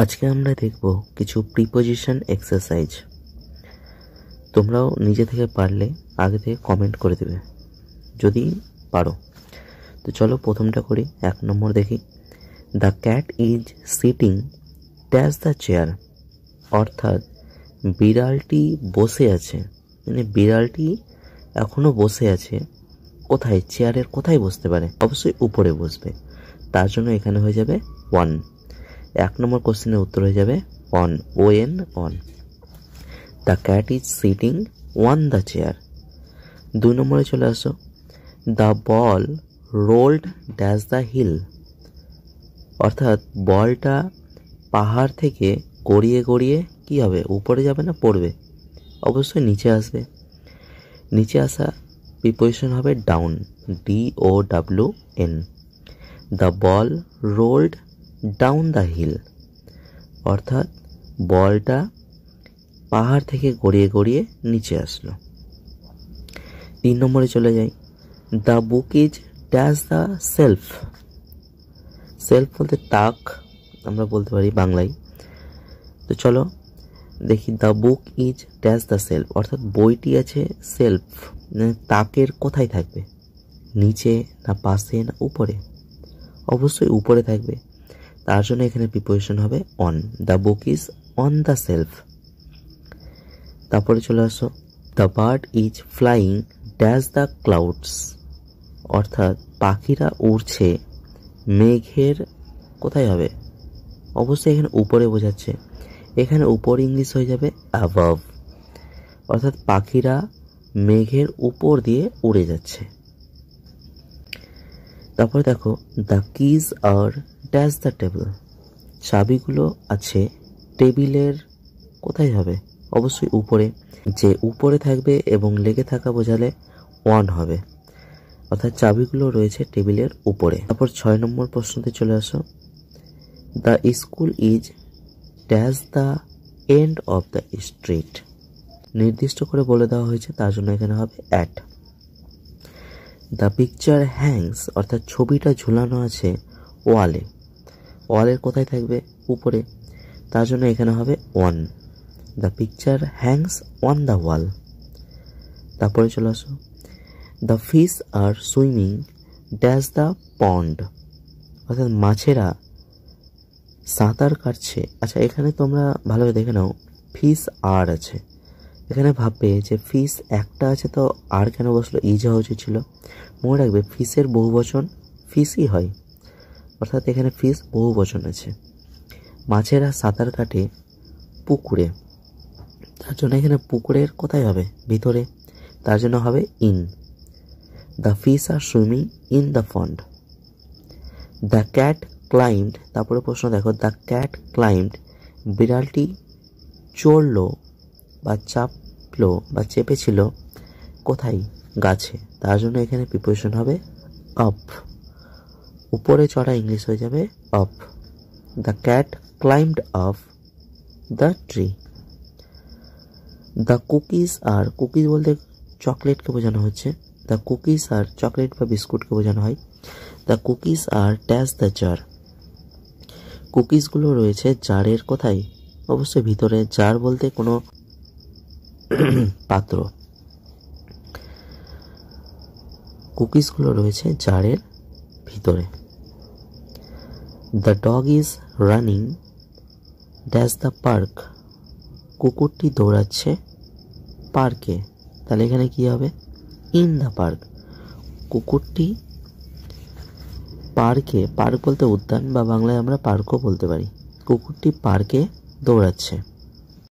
আজকে আমরা দেখব কিছু প্রিপোজিশন এক্সারসাইজ। তোমরাও নিজে থেকে পারলে আগে থেকে কমেন্ট করে দেবে যদি পারো। তো চলো প্রথমটা করি। 1 নম্বর দেখি, the cat is sitting dash the chair, অর্থাৎ বিড়ালটি বসে আছে, মানে বিড়ালটি এখনো বসে আছে। কোথায়? চেয়ারের কোথায় বসতে পারে? অবশ্যই উপরে বসবে, তার জন্য এখানে হয়ে যাবে ওয়ান। 1 নম্বর কোশ্চেনের উত্তর হয়ে যাবে on, ON on. The cat is sitting on the chair. 2 নম্বরে চলে আসো, the ball rolled dash the hill, অর্থাৎ বলটা পাহাড় থেকে গড়িয়ে গড়িয়ে কি হবে? উপরে যাবে না পড়বে? অবশ্যই নিচে আসবে। নিচে আসা প্রিপোজিশন হবে down, DOWN। The ball rolled down the hill, অর্থাৎ বলটা পাহাড় থেকে গড়িয়ে গড়িয়ে নিচে আসলো। 3 নম্বরে চলে যাই, the book is dash the self. Self বলতে তাক আমরা বলতে পারি বাংলায়। তো চলো দেখি, the book is dash the self, অর্থাৎ বইটি আছে সেলফ, তাকের কোথায় থাকবে? নিচে না পাশে না উপরে? অবশ্যই উপরে থাকবে, তার জন্য এখানে প্রিপোজিশন হবে on. The book is on the self. তারপরে চলে আসো, the bird is flying dash the clouds, অর্থাৎ পাখিরা উড়ছে মেঘের কোথায় হবে? অবশ্যই এখানে উপরে বোঝাচ্ছে, এখানে উপর ইংলিশ হয়ে যাবে অ্যাবাভ, অর্থাৎ পাখিরা মেঘের উপর দিয়ে উড়ে যাচ্ছে। তারপরে দেখো, the keys are dash the table, চাবিগুলো আছে টেবিলের কোথায় হবে? অবশ্যই উপরে। যে উপরে থাকবে এবং লেগে থাকা বোঝালে ওয়ান হবে, অর্থাৎ চাবিগুলো রয়েছে টেবিলের উপরে। তারপর 6 নম্বর প্রশ্নতে চলে আসো, the school is dash the end of the street, নির্দিষ্ট করে বলে দেওয়া হয়েছে, তার জন্য এখানে হবে অ্যাট। দ্য পিকচার হ্যাংস, অর্থাৎ ছবিটা ঝুলানো আছে ওয়ালে, ওয়ালের কোথায় থাকবে? উপরে, তার জন্য এখানে হবে one. The picture hangs on the wall. তারপরে চলে আসো, the fish are swimming dash the pond, অর্থাৎ মাছেরা সাঁতার কাটছে। আচ্ছা, এখানে তোমরা ভালোভাবে দেখে নাও, ফিশ আর আছে, এখানে ভাববে যে ফিশ একটা আছে তো আর কেন বসলো, ইজ হওয়া উচিত ছিল। মনে রাখবে ফিশের বহু বচন ফিশই হয়, অর্থাৎ এখানে ফিশ বহু বচন আছে। মাছেরা সাঁতার কাটে পুকুরে, তার জন্য এখানে পুকুরের কোথায় হবে? ভিতরে, তার জন্য হবে in. The fish are swimming in the pond. The cat climbed, তারপরে প্রশ্ন দেখো, দ্য ক্যাট ক্লাইম্বড, বিড়ালটি চড়লো বা চাপলো বা চেপেছিল কোথায়? গাছে, তার জন্য এখানে প্রিপোজিশন হবে আপ, উপরে চড়া ইংলিশ হয়ে যাবে up. The cat climbed up the tree. The cookies are, cookies বলতে চকলেটকে বোঝানো হচ্ছে, দ্য কুকিজ আর চকলেট বা বিস্কুটকে বোঝানো হয়। The cookies are dash the jar, কুকিজগুলো রয়েছে জারের কোথায়? অবশ্যই ভিতরে। জার বলতে কোনো পাত্র, কুকিজগুলো রয়েছে জারের ভিতরে। The dog is running dash the park, কুকুরটি দৌড়াচ্ছে পার্কে, তাহলে এখানে কি হবে? In the park. কুকুরটি পার্কে, পার্ক বলতে উদ্যান বা বাংলায় আমরা পার্কও বলতে পারি, কুকুরটি পার্কে দৌড়াচ্ছে।